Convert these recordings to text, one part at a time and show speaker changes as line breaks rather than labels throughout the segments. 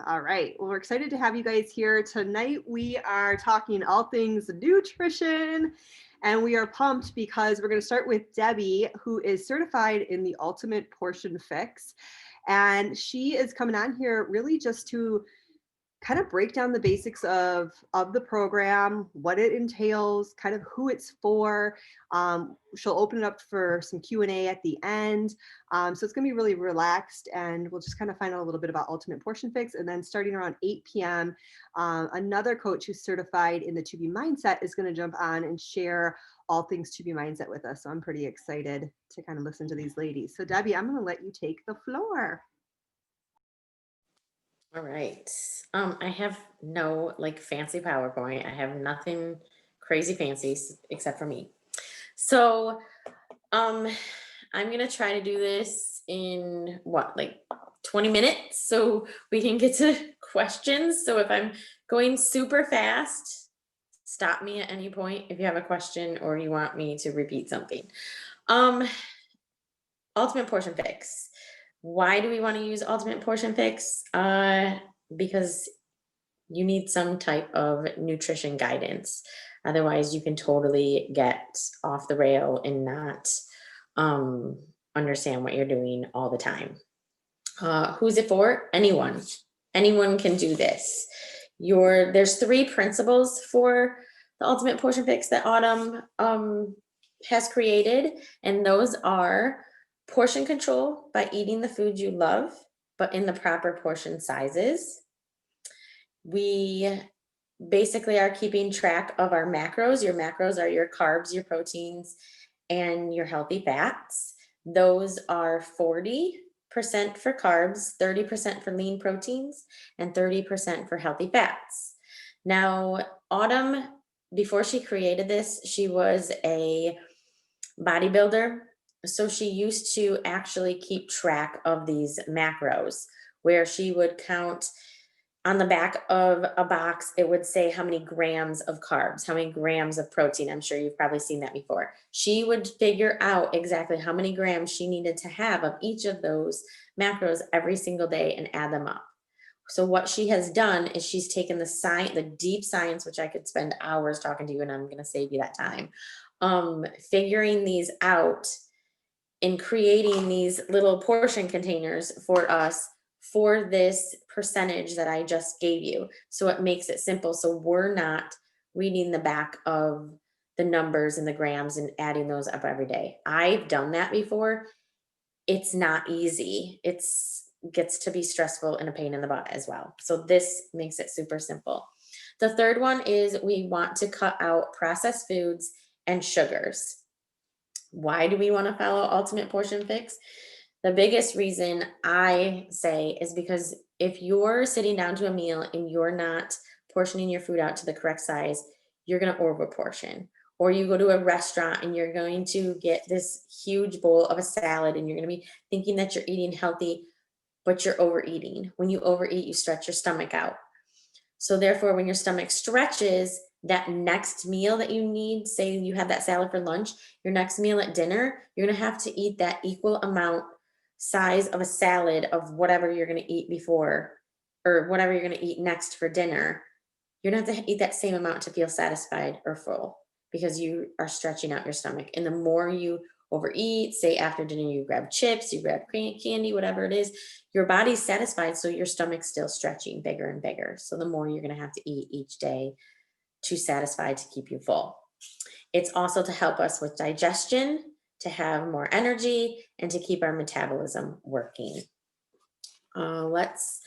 All right. Well, we're excited to have you guys here. Tonight, we are talking all things nutrition, and we are pumped because we're going to start with Debbie, who is certified in the Ultimate Portion Fix. And she is coming on here really just to kind of break down the basics of the program, what it entails, kind of who it's for. She'll open it up for some Q&A at the end. So it's going to be really relaxed, and we'll just kind of find out a little bit about Ultimate Portion Fix. And then starting around 8 p.m., another coach who's certified in the To Be Mindset is going to jump on and share all things To Be Mindset with us. So I'm pretty excited to kind of listen to these ladies. So Debbie, I'm going to let you take the floor.
All right. I have no like fancy PowerPoint. I have nothing crazy fancy except for me. So, I'm gonna try to do this in what, like 20 minutes so we can get to questions. So if I'm going super fast, stop me at any point if you have a question or you want me to repeat something. Um, Ultimate Portion Fix. Why do we want to use Ultimate Portion Fix? Because you need some type of nutrition guidance. Otherwise, you can totally get off the rail and not um, understand what you're doing all the time. Who's it for? Anyone. Anyone can do this. There's 3 principles for the Ultimate Portion Fix that Autumn has created, and those are portion control by eating the food you love, but in the proper portion sizes. We basically are keeping track of our macros. Your macros are your carbs, your proteins, and your healthy fats. Those are 40% for carbs, 30% for lean proteins, and 30% for healthy fats. Now, Autumn, before she created this, she was a bodybuilder. So she used to actually keep track of these macros where she would count on the back of a box. It would say how many grams of carbs, how many grams of protein. I'm sure you've probably seen that before. She would figure out exactly how many grams she needed to have of each of those macros every single day and add them up. So what she has done is she's taken the deep science, which I could spend hours talking to you, and I'm going to save you that time, figuring these out and creating these little portion containers for us for this percentage that I just gave you. So it makes it simple. So we're not reading the back of the numbers and the grams and adding those up every day. I've done that before. It's not easy. It's gets to be stressful and a pain in the butt as well. So this makes it super simple. The third one is we want to cut out processed foods and sugars. Why do we want to follow Ultimate Portion Fix? The biggest reason I say is because if you're sitting down to a meal and you're not portioning your food out to the correct size, you're going to over portion. Or you go to a restaurant and you're going to get this huge bowl of a salad and you're going to be thinking that you're eating healthy, but you're overeating. When you overeat, you stretch your stomach out. So therefore, when your stomach stretches, that next meal that you need, say you have that salad for lunch, your next meal at dinner, you're going to have to eat that equal amount size of a salad of whatever you're going to eat before or whatever you're going to eat next for dinner. You're going to have to eat that same amount to feel satisfied or full because you are stretching out your stomach. And the more you overeat, say after dinner, you grab chips, you grab candy, whatever it is, your body's satisfied. So your stomach's still stretching bigger and bigger. So the more you're going to have to eat each day to satisfy to keep you full. It's also to help us with digestion, to have more energy, and to keep our metabolism working. Let's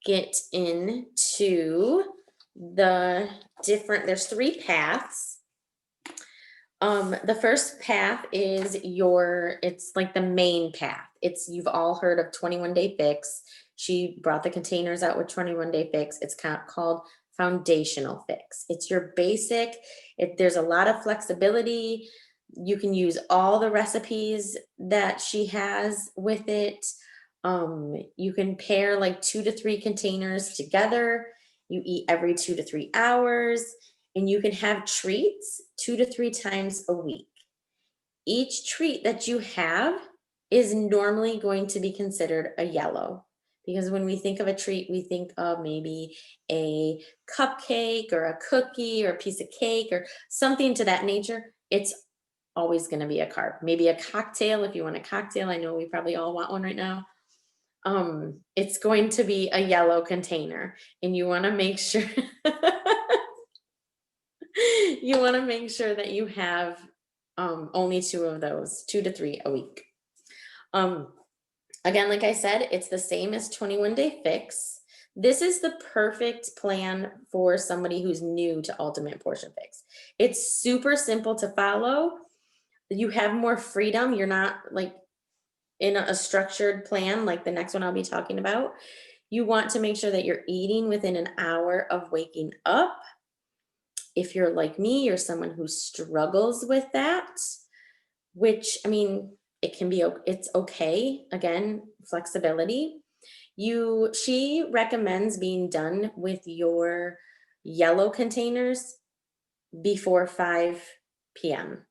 get into there's 3 paths. The first path is it's like the main path. You've all heard of 21 Day Fix. She brought the containers out with 21 Day Fix. It's called Foundational Fix. It's your basic. There's a lot of flexibility. You can use all the recipes that she has with it. You can pair like 2 to 3 containers together. You eat every 2 to 3 hours, and you can have treats 2 to 3 times a week. Each treat that you have is normally going to be considered a yellow Because when we think of a treat, we think of maybe a cupcake or a cookie or a piece of cake or something to that nature. It's always going to be a carb. Maybe a cocktail if you want a cocktail. I know we probably all want one right now. It's going to be a yellow container, and you want to make sure you want to make sure that you have only 2 of those, 2 to 3 a week. Again, like I said, it's the same as 21 Day Fix. This is the perfect plan for somebody who's new to Ultimate Portion Fix. It's super simple to follow. You have more freedom. You're not like in a structured plan like the next one I'll be talking about. You want to make sure that you're eating within an hour of waking up. If you're like me, you're someone who struggles with that, which I mean, it can be, it's okay. Again, flexibility. She recommends being done with your yellow containers before 5 p.m.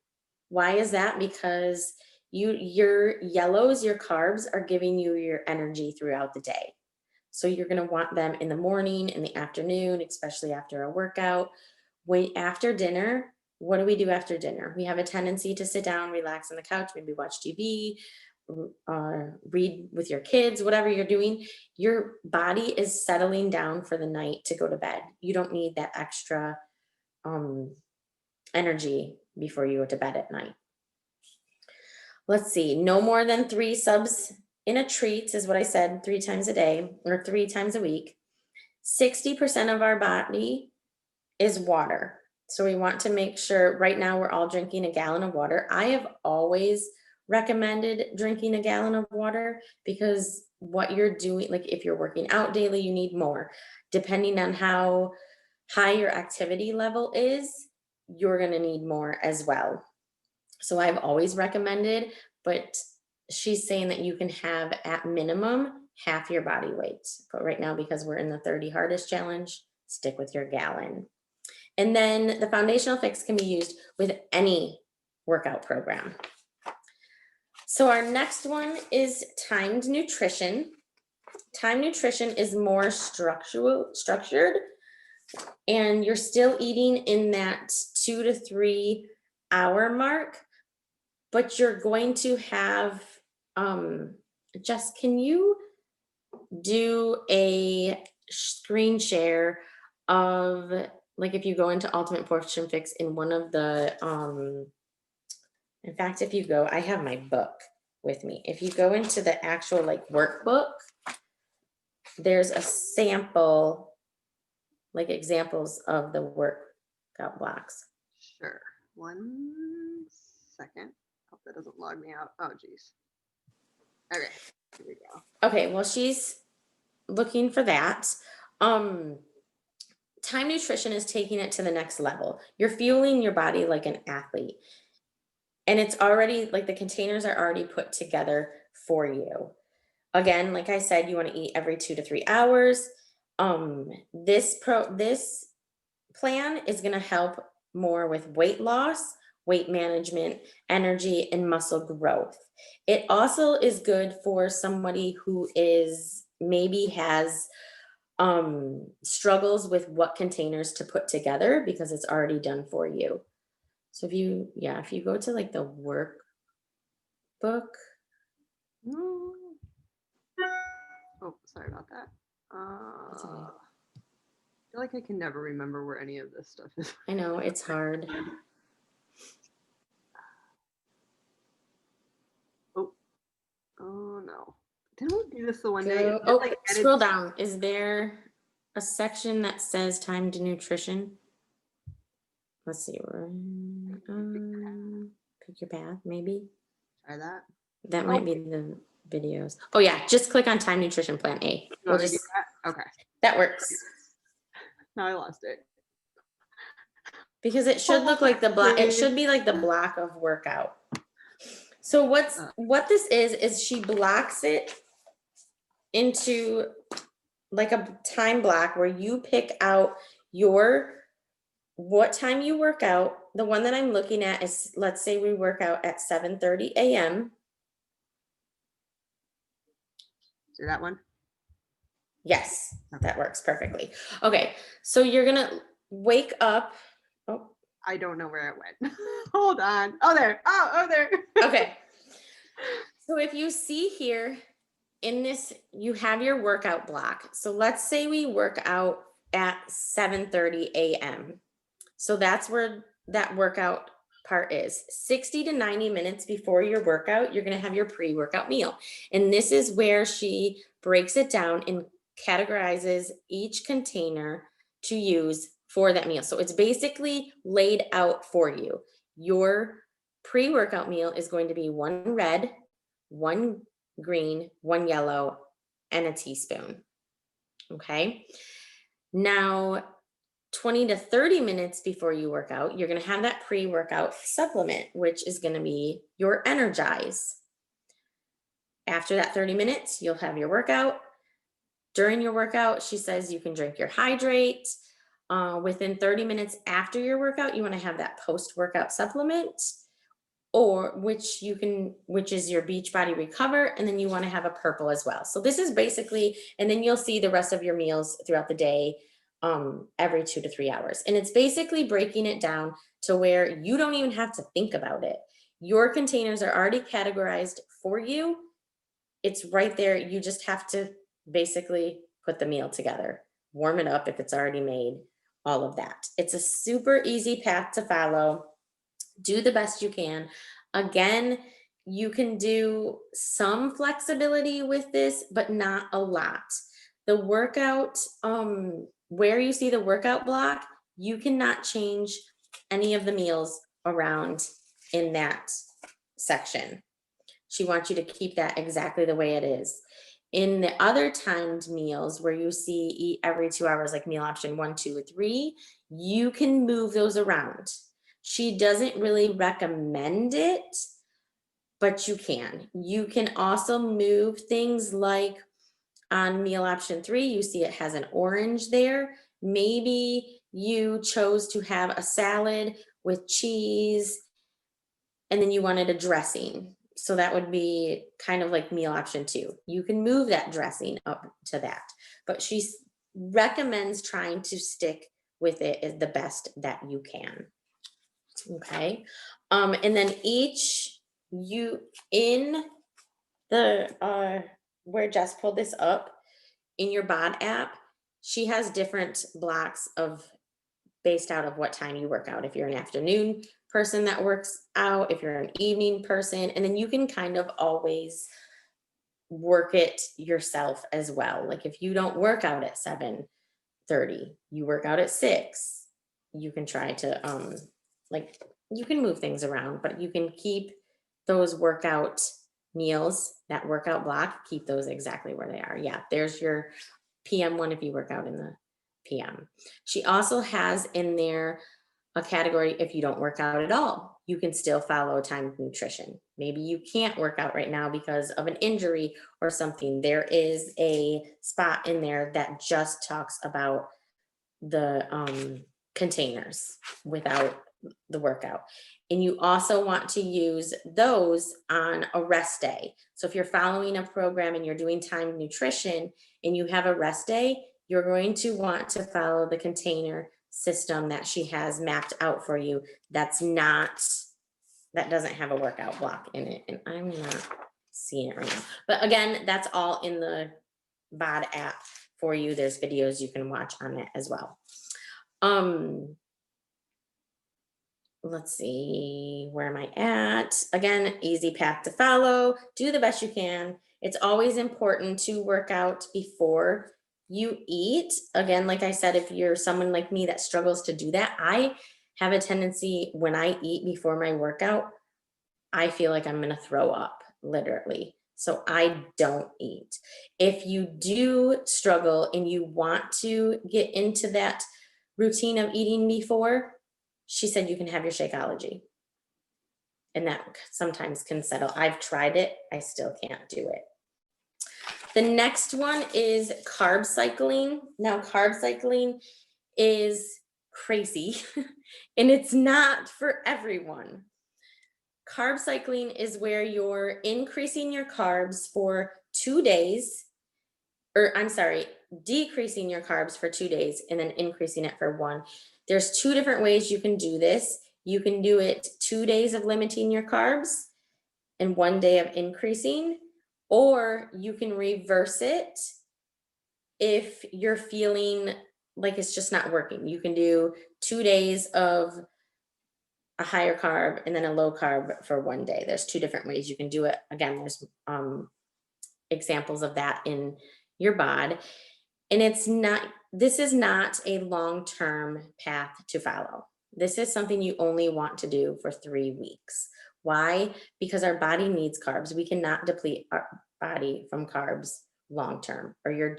Why is that? Because your yellows, your carbs are giving you your energy throughout the day. So you're going to want them in the morning, in the afternoon, especially after a workout. After dinner, what do we do after dinner? We have a tendency to sit down, relax on the couch, maybe watch TV, read with your kids, whatever you're doing. Your body is settling down for the night to go to bed. You don't need that extra energy before you go to bed at night. Let's see, no more than 3 subs in a treat is what I said, 3 times a day or 3 times a week. 60% of our body is water. So we want to make sure, right now we're all drinking a gallon of water. I have always recommended drinking a gallon of water because what you're doing, like if you're working out daily, you need more. Depending on how high your activity level is, you're going to need more as well. So I've always recommended, but she's saying that you can have at minimum half your body weight. But right now, because we're in the 30 hardest challenge, stick with your gallon. And then the foundational fix can be used with any workout program. So our next one is timed nutrition. Timed nutrition is more structured, and you're still eating in that 2 to 3 hour mark, but you're going to have, Jess, can you do a screen share of, like if you go into Ultimate Portion Fix in one of the, in fact, if you go, I have my book with me. If you go into the actual like workbook, there's a sample, like examples of the workout blocks.
Sure. 1 second. Hope that doesn't log me out. Oh, geez. Okay, here we go.
Okay, well, she's looking for that. Time nutrition is taking it to the next level. You're fueling your body like an athlete. And it's already like the containers are already put together for you. Again, like I said, you want to eat every 2 to 3 hours. This plan is going to help more with weight loss, weight management, energy, and muscle growth. It also is good for somebody who is maybe has struggles with what containers to put together because it's already done for you. So if you go to like the workbook.
Oh, sorry about that. I feel like I can never remember where any of this stuff is.
I know, it's hard.
Oh no. Didn't we do this the one day?
Oh, like, scroll down. Is there a section that says timed nutrition? Let's see. Pick your path, maybe.
Try that.
That might be the videos. Oh yeah, just click on time nutrition plan A. We'll just
that? Okay.
That works.
Now I lost it.
Because it should look like the block. It should be like the block of workout. So what this is she blocks it into like a time block where you pick out what time you work out. The one that I'm looking at is, let's say we work out at 7:30 a.m.
See that one?
Yes, that works perfectly. Okay, so you're gonna wake up. Oh,
I don't know where it went. Hold on. Oh, there. Oh, there.
okay. So if you see here in this, you have your workout block. So let's say we work out at 7:30 a.m. So that's where that workout part is. 60 to 90 minutes before your workout, you're going to have your pre-workout meal. And this is where she breaks it down and categorizes each container to use for that meal. So it's basically laid out for you. Your pre-workout meal is going to be one red, one green, one yellow, and a teaspoon. Okay. Now, 20 to 30 minutes before you work out, you're going to have that pre workout supplement, which is going to be your Energize. After that 30 minutes, you'll have your workout. During your workout, she says you can drink your hydrate. Within 30 minutes after your workout, you want to have that post workout supplement, or which is your Beachbody Recover, and then you want to have a purple as well. So this is basically, and then you'll see the rest of your meals throughout the day, every 2 to 3 hours. And it's basically breaking it down to where you don't even have to think about it. Your containers are already categorized for you. It's right there. You just have to basically put the meal together, warm it up if it's already made, all of that. It's a super easy path to follow. Do the best you can. Again, you can do some flexibility with this, but not a lot. The workout, where you see the workout block, you cannot change any of the meals around in that section. She wants you to keep that exactly the way it is. In the other timed meals where you see eat every 2 hours, like meal option 1, 2, or 3, you can move those around. She doesn't really recommend it, but you can. You can also move things like on meal option 3, you see it has an orange there. Maybe you chose to have a salad with cheese and then you wanted a dressing. So that would be kind of like meal option 2. You can move that dressing up to that, but she recommends trying to stick with it as the best that you can. Okay. And then you in the where Jess pulled this up in your bod app, she has different blocks of based out of what time you work out. If you're an afternoon person that works out, if you're an evening person, and then you can kind of always work it yourself as well. Like if you don't work out at 7:30, you work out at 6, you can try to like you can move things around, but you can keep those workout meals, that workout block, keep those exactly where they are. Yeah, there's your PM one if you work out in the PM. She also has in there a category if you don't work out at all. You can still follow timed nutrition. Maybe you can't work out right now because of an injury or something. There is a spot in there that just talks about the containers without the workout. And you also want to use those on a rest day. So if you're following a program and you're doing timed nutrition and you have a rest day, you're going to want to follow the container system that she has mapped out for you. That doesn't have a workout block in it. And I'm not seeing it right now. But again, that's all in the BOD app for you. There's videos you can watch on it as well. Let's see, where am I at? Again, easy path to follow. Do the best you can. It's always important to work out before you eat. Again, like I said, if you're someone like me that struggles to do that, I have a tendency when I eat before my workout, I feel like I'm going to throw up, literally. So I don't eat. If you do struggle and you want to get into that routine of eating before, she said you can have your Shakeology. And that sometimes can settle. I've tried it. I still can't do it. The next one is carb cycling. Now, carb cycling is crazy and it's not for everyone. Carb cycling is where you're increasing your carbs for 2 days, or I'm sorry, decreasing your carbs for 2 days and then increasing it for one. There's two different ways you can do this. You can do it 2 days of limiting your carbs and 1 day of increasing, or you can reverse it if you're feeling like it's just not working. You can do 2 days of a higher carb and then a low carb for 1 day. There's two different ways you can do it. Again, there's examples of that in your bod. And this is not a long-term path to follow. This is something you only want to do for 3 weeks. Why? Because our body needs carbs. We cannot deplete our body from carbs long term, or you're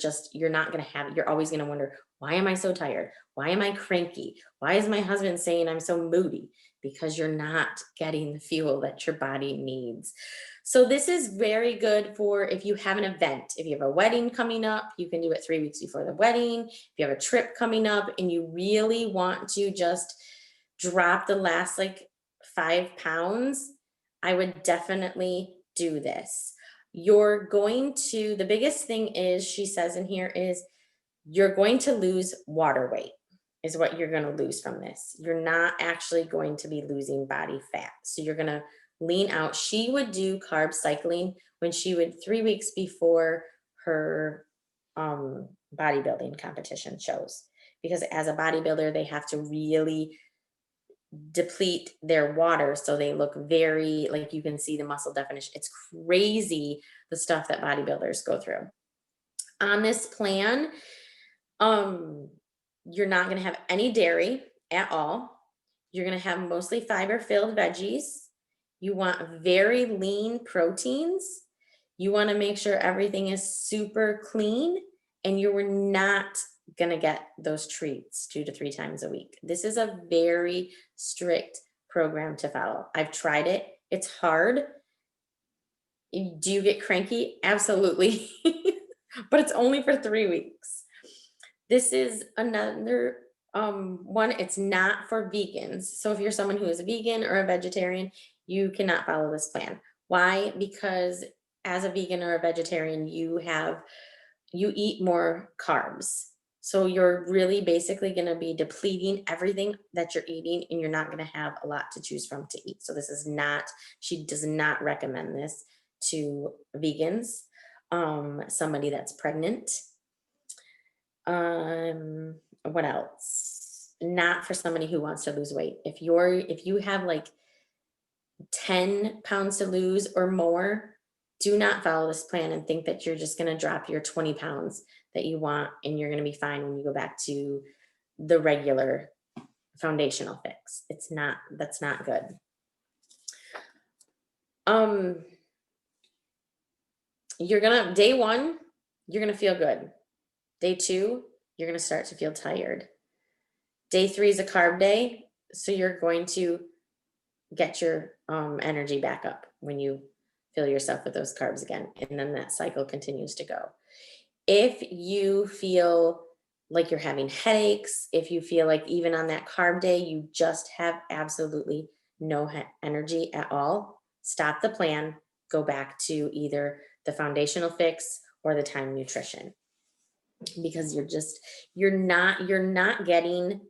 not going to have it. You're always going to wonder, why am I so tired? Why am I cranky? Why is my husband saying I'm so moody? Because you're not getting the fuel that your body needs. So this is very good for if you have an event. If you have a wedding coming up, you can do it 3 weeks before the wedding. If you have a trip coming up and you really want to just drop the last like 5 pounds, I would definitely do this. The biggest thing is, she says in here, is you're going to lose water weight is what you're going to lose from this. You're not actually going to be losing body fat. So you're going to lean out. She would do carb cycling when she would 3 weeks before her bodybuilding competition shows, because as a bodybuilder, they have to really deplete their water so they look very, like, you can see the muscle definition. It's crazy the stuff that bodybuilders go through on this plan. You're not going to have any dairy at all. You're going to have mostly fiber filled veggies. You want very lean proteins. You want to make sure everything is super clean, and you're not going to get those treats 2 to 3 times a week. This is a very strict program to follow. I've tried it. It's hard. Do you get cranky? Absolutely. But it's only for 3 weeks. This is another one. It's not for vegans. So if you're someone who is a vegan or a vegetarian, you cannot follow this plan. Why? Because as a vegan or a vegetarian, you eat more carbs. So you're really basically going to be depleting everything that you're eating, and you're not going to have a lot to choose from to eat. So she does not recommend this to vegans, somebody that's pregnant. What else? Not for somebody who wants to lose weight. If you have like 10 pounds to lose or more, do not follow this plan and think that you're just going to drop your 20 pounds that you want and you're going to be fine when you go back to the regular foundational fix. That's not good. Day 1, you're going to feel good. Day 2, you're going to start to feel tired. Day 3 is a carb day, so you're going to get your energy back up when you fill yourself with those carbs again. And then that cycle continues to go. If you feel like you're having headaches, if you feel like even on that carb day, you just have absolutely no energy at all, stop the plan, go back to either the foundational fix or the time nutrition, because you're not getting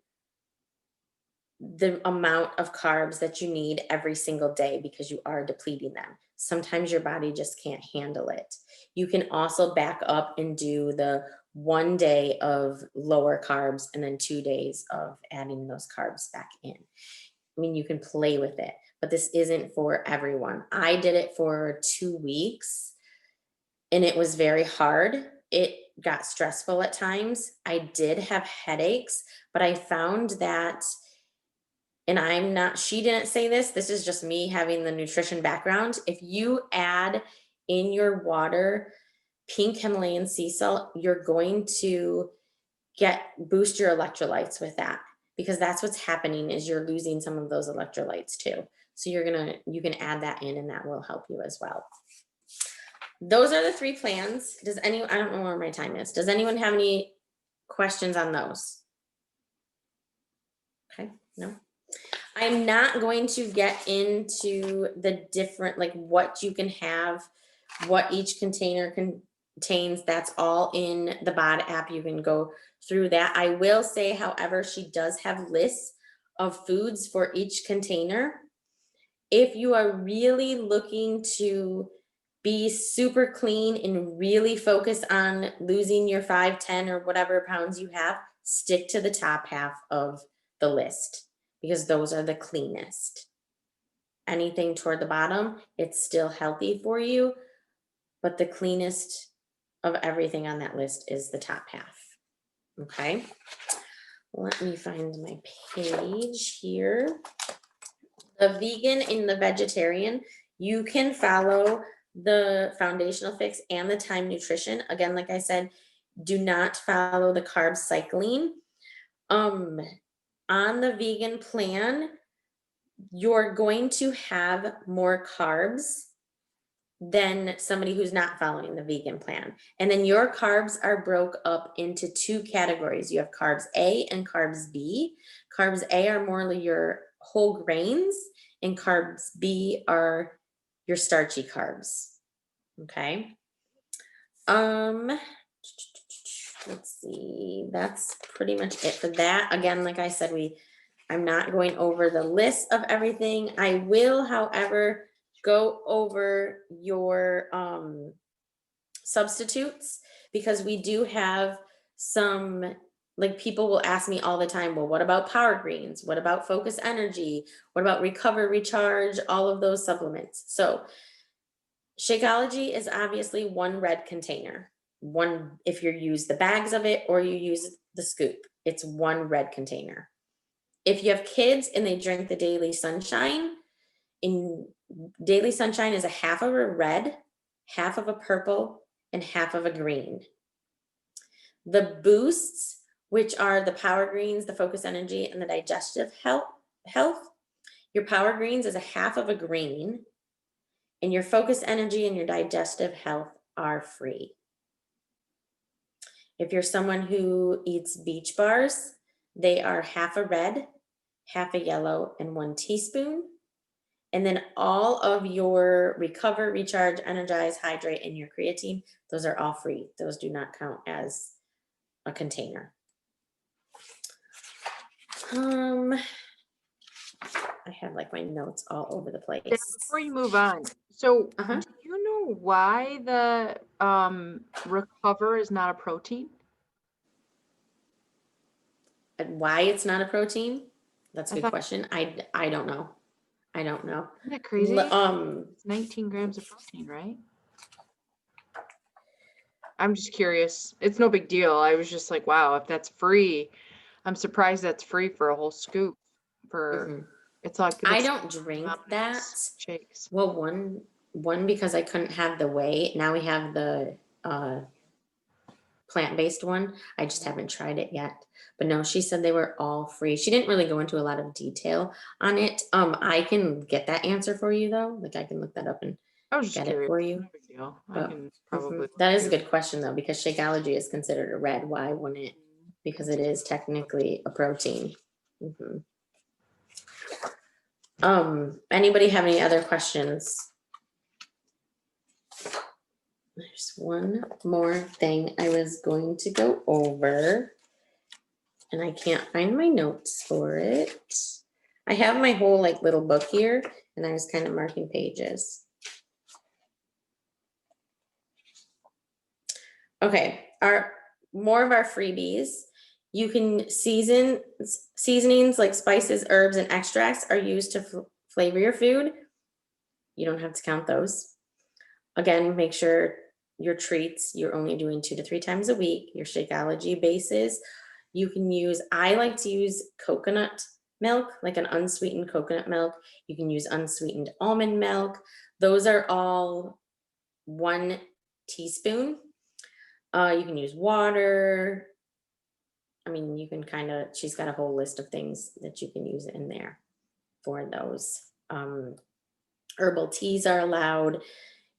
the amount of carbs that you need every single day because you are depleting them. Sometimes your body just can't handle it. You can also back up and do the 1 day of lower carbs and then 2 days of adding those carbs back in. I mean, you can play with it, but this isn't for everyone. I did it for 2 weeks and it was very hard. It got stressful at times. I did have headaches, but I found that, and she didn't say this is just me having the nutrition background. If you add in your water pink Himalayan sea salt, you're going to boost your electrolytes with that, because that's what's happening, is you're losing some of those electrolytes too. So you can add that in and that will help you as well. Those are the 3 plans. I don't know where my time is. Does anyone have any questions on those? Okay, no. I'm not going to get into the different, like what you can have, what each container contains. That's all in the BOD app. You can go through that. I will say, however, she does have lists of foods for each container. If you are really looking to be super clean and really focus on losing your 5, 10, or whatever pounds you have, stick to the top half of the list because those are the cleanest. Anything toward the bottom, it's still healthy for you, but the cleanest of everything on that list is the top half. Okay. Let me find my page here. The vegan and the vegetarian, you can follow the Foundational Fix and the Time Nutrition. Again, like I said, do not follow the carb cycling. On the vegan plan, you're going to have more carbs than somebody who's not following the vegan plan. And then your carbs are broke up into 2 categories. You have carbs A and carbs B. Carbs A are more like your whole grains, and carbs B are your starchy carbs. Okay. Let's see. That's pretty much it for that. Again, like I said, I'm not going over the list of everything. I will, however, go over your substitutes, because we do have some, like, people will ask me all the time, well, what about Power Greens? What about Focus Energy? What about Recover, Recharge? All of those supplements. So Shakeology is obviously one red container. One, if you use the bags of it or you use the scoop, it's one red container. If you have kids and they drink the Daily Sunshine, Daily Sunshine is a half of a red, half of a purple, and half of a green. The boosts, which are the Power Greens, the Focus Energy, and the Digestive Health, your Power Greens is a half of a green, and your Focus Energy and your Digestive Health are free. If you're someone who eats Beach Bars, they are half a red, half a yellow, and 1 teaspoon. And then all of your Recover, Recharge, Energize, Hydrate, and your creatine, those are all free. Those do not count as a container. I have like my notes all over the place.
Before you move on, so
Uh-huh.
do you know why the Recover is not a protein?
And why it's not a protein? That's a
I
good
thought-
question. I don't know. I don't know.
Isn't that crazy?
L-
It's 19 grams of protein, right? I'm just curious. It's no big deal. I was just like, wow, if that's free, I'm surprised that's free for a whole scoop.
mhm.
It's like
I
it's
don't drink that.
shakes.
Well, one because I couldn't have the whey. Now we have the plant-based one. I just haven't tried it yet. But no, she said they were all free. She didn't really go into a lot of detail on it. I can get that answer for you though. Like I can look that up and
I was just
get
curious.
it for you.
No big deal. I
But,
can probably.
that is a good question though, because Shakeology is considered a red. Why wouldn't it? Because it is technically a protein. Anybody have any other questions? There's one more thing I was going to go over, and I can't find my notes for it. I have my whole like little book here, and I was kind of marking pages. Okay, more of our freebies. You can seasonings like spices, herbs, and extracts are used to flavor your food. You don't have to count those. Again, make sure your treats, you're only doing 2 to 3 times a week. Your Shakeology bases, you can use, I like to use coconut milk, like an unsweetened coconut milk. You can use unsweetened almond milk. Those are all 1 teaspoon. You can use water. I mean, you can she's got a whole list of things that you can use in there for those. Herbal teas are allowed.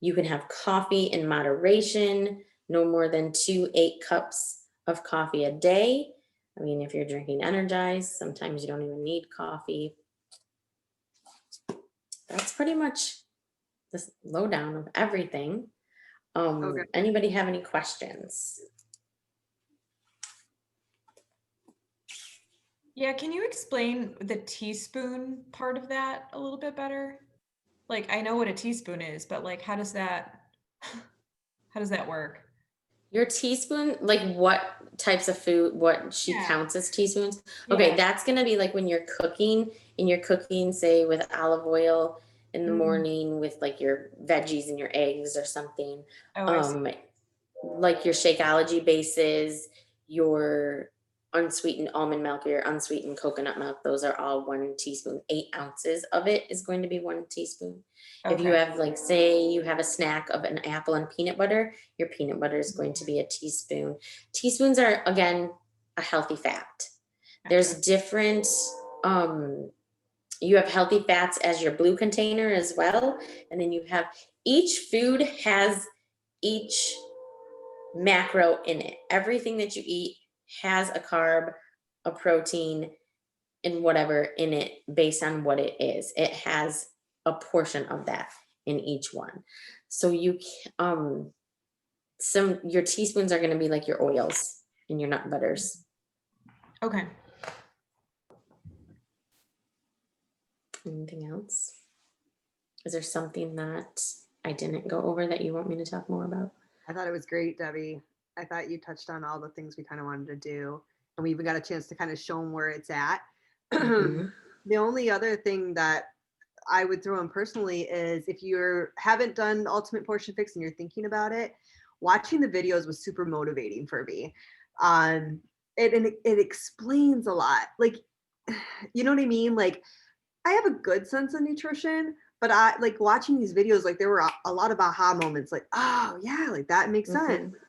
You can have coffee in moderation, no more than 2 8 cups of coffee a day. I mean, if you're drinking Energize, sometimes you don't even need coffee. That's pretty much the lowdown of everything.
Okay.
Anybody have any questions?
Yeah, can you explain the teaspoon part of that a little bit better? Like, I know what a teaspoon is, but like, how does that work?
Your teaspoon, like what types of food, what she
Yeah.
counts as teaspoons? Okay,
Yeah.
that's gonna be like when you're cooking and you're cooking, say, with olive oil in the
Mhm.
morning with like your veggies and your eggs or something.
Oh, I see.
Like your Shakeology bases, your unsweetened almond milk or your unsweetened coconut milk, those are all 1 teaspoon. 8 ounces of it is going to be 1 teaspoon. If you
Okay.
have, like, say you have a snack of an apple and peanut butter, your peanut butter is going to be a teaspoon. Teaspoons are, again, a healthy fat. There's
Gotcha.
different, you have healthy fats as your blue container as well. And then you have, each food has each macro in it. Everything that you eat has a carb, a protein, and whatever in it based on what it is. It has a portion of that in each one. So your teaspoons are going to be like your oils and your nut butters.
Okay.
Anything else? Is there something that I didn't go over that you want me to talk more about?
I thought it was great, Debbie. I thought you touched on all the things we kind of wanted to do, and we even got a chance to kind of show them where it's at.
Mhm.
The only other thing that I would throw in personally is if you haven't done Ultimate Portion Fix and you're thinking about it, watching the videos was super motivating for me. It explains a lot. Like, you know what I mean? Like, I have a good sense of nutrition, but I like watching these videos, like there were a lot of aha moments, like, oh yeah, like that makes sense.
Mhm.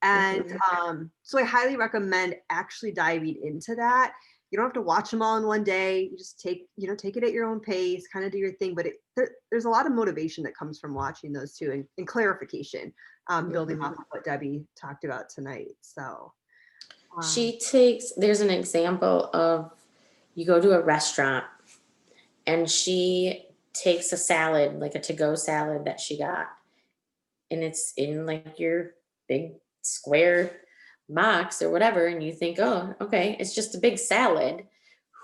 And
Mhm.
so I highly recommend actually diving into that. You don't have to watch them all in one day. You just take it at your own pace, kind of do your thing. But there's a lot of motivation that comes from watching those two and clarification, building off
Mhm.
of what Debbie talked about tonight. So
There's an example of, you go to a restaurant and she takes a salad, like a to-go salad that she got, and it's in like your big square box or whatever, and you think, oh, okay, it's just a big salad.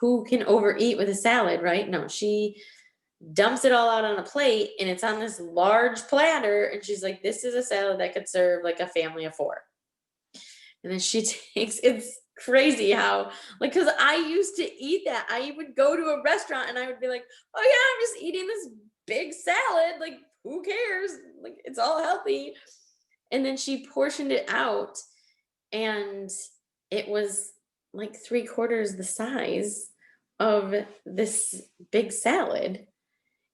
Who can overeat with a salad, right? No, she dumps it all out on a plate and it's on this large platter, and she's like, this is a salad that could serve like a family of 4. And then she it's crazy how, like, because I used to eat that. I would go to a restaurant and I would be like, oh yeah, I'm just eating this big salad. Like, who cares? Like, it's all healthy. And then she portioned it out and it was like 3/4 the size of this big salad.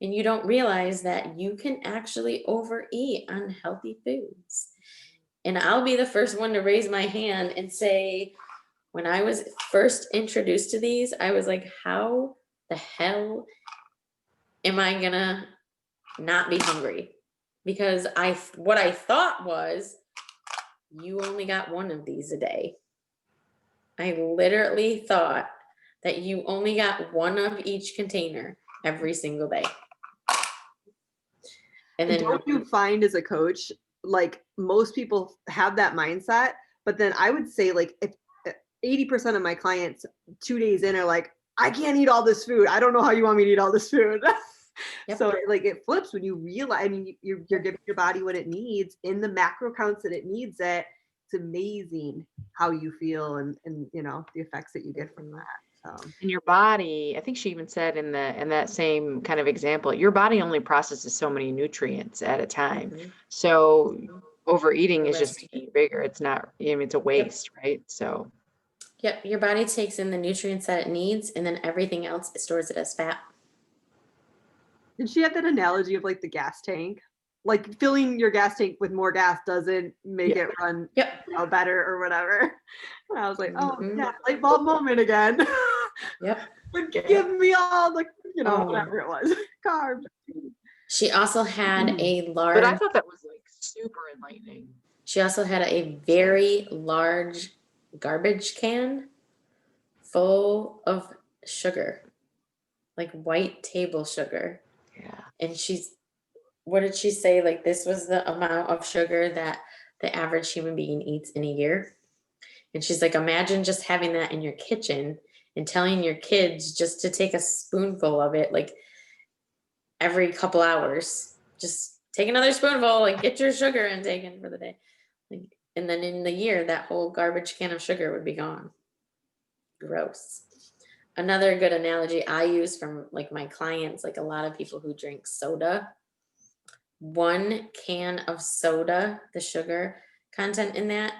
And you don't realize that you can actually overeat on healthy foods. And I'll be the first one to raise my hand and say, when I was first introduced to these, I was like, how the hell am I gonna not be hungry? Because what I thought was, you only got one of these a day. I literally thought that you only got one of each container every single day. And then
don't you find as a coach, like most people have that mindset, but then I would say like if 80% of my clients 2 days in are like, I can't eat all this food. I don't know how you want me to eat all this food.
Yep.
So like it flips when you realize, I mean, you're giving your body what it needs in the macro counts that it needs it. It's amazing how you feel and the effects that you get from that. So
In your body, I think she even said in that same kind of example, your body only processes so many nutrients at a time.
Mhm.
So overeating is
Right.
just eating bigger. It's not, I mean, it's a waste, right? So
Yep, your body takes in the nutrients that it needs, and then everything else, it stores it as fat.
did she have that analogy of like the gas tank? Like filling your gas tank with more gas doesn't make
Yeah.
it run
Yep.
better or whatever. And I was like, oh
Mhm.
yeah, light bulb moment again.
Yep.
But give me all the,
Oh.
whatever it was, carbs.
She also had a
but I
large.
thought that was like super enlightening.
She also had a very large garbage can full of sugar, like white table sugar,
Yeah.
and she's what did she say? Like this was the amount of sugar that the average human being eats in a year. And she's like, imagine just having that in your kitchen and telling your kids just to take a spoonful of it, like every couple hours. Just take another spoonful, like get your sugar intake in for the day. Like, and then in the year, that whole garbage can of sugar would be gone. Gross. Another good analogy I use from like my clients, like a lot of people who drink soda, 1 can of soda, the sugar content in that,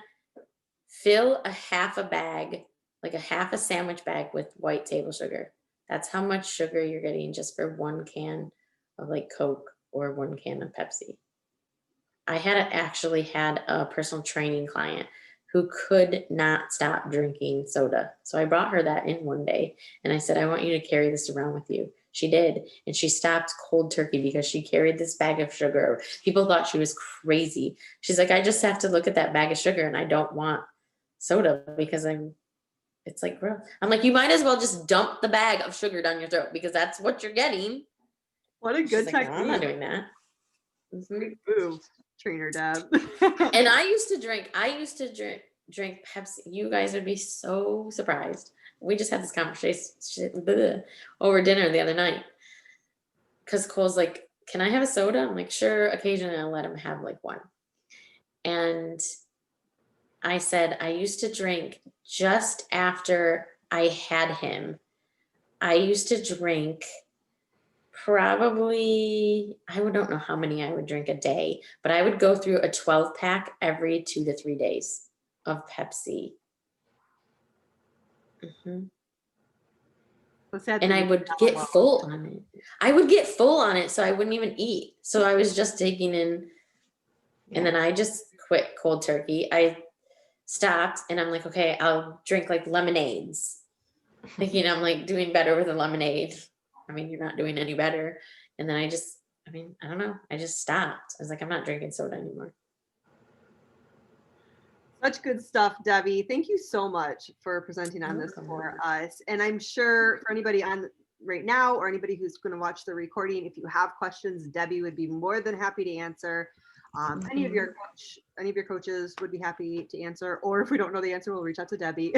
fill a half a bag, like a half a sandwich bag with white table sugar. That's how much sugar you're getting just for 1 can of like Coke or 1 can of Pepsi. I actually had a personal training client who could not stop drinking soda. So I brought her that in one day and I said, I want you to carry this around with you. She did. And she stopped cold turkey because she carried this bag of sugar. People thought she was crazy. She's like, I just have to look at that bag of sugar and I don't want soda because it's like gross. I'm like, you might as well just dump the bag of sugar down your throat because that's what you're getting.
What a
She's
good
like, no,
technique.
I'm not doing that. Mhm.
Great move, trainer Deb.
And I used to drink Pepsi. You guys would be so surprised. We just had this conversation over dinner the other night. Because Cole's like, can I have a soda? I'm like, sure. Occasionally I'll let him have like one. And I said, I used to drink just after I had him. I used to drink probably, I don't know how many I would drink a day, but I would go through a 12-pack every 2 to 3 days of Pepsi. Mhm. And I would get full on it. I would get full on it, so I wouldn't even eat. So I was just taking in, and then I just quit cold turkey. I stopped and I'm like, okay, I'll drink like lemonades. Thinking I'm like doing better with a lemonade. I mean, you're not doing any better. And then I don't know. I just stopped. I was like, I'm not drinking soda anymore.
Such good stuff, Debbie. Thank you so much for presenting on this for us. And I'm sure for anybody on right now or anybody who's going to watch the recording, if you have questions, Debbie would be more than happy to answer. Any of your coaches would be happy to answer, or if we don't know the answer, we'll reach out to Debbie.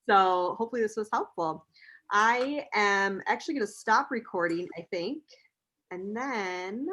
So hopefully this was helpful. I am actually going to stop recording, I think, and then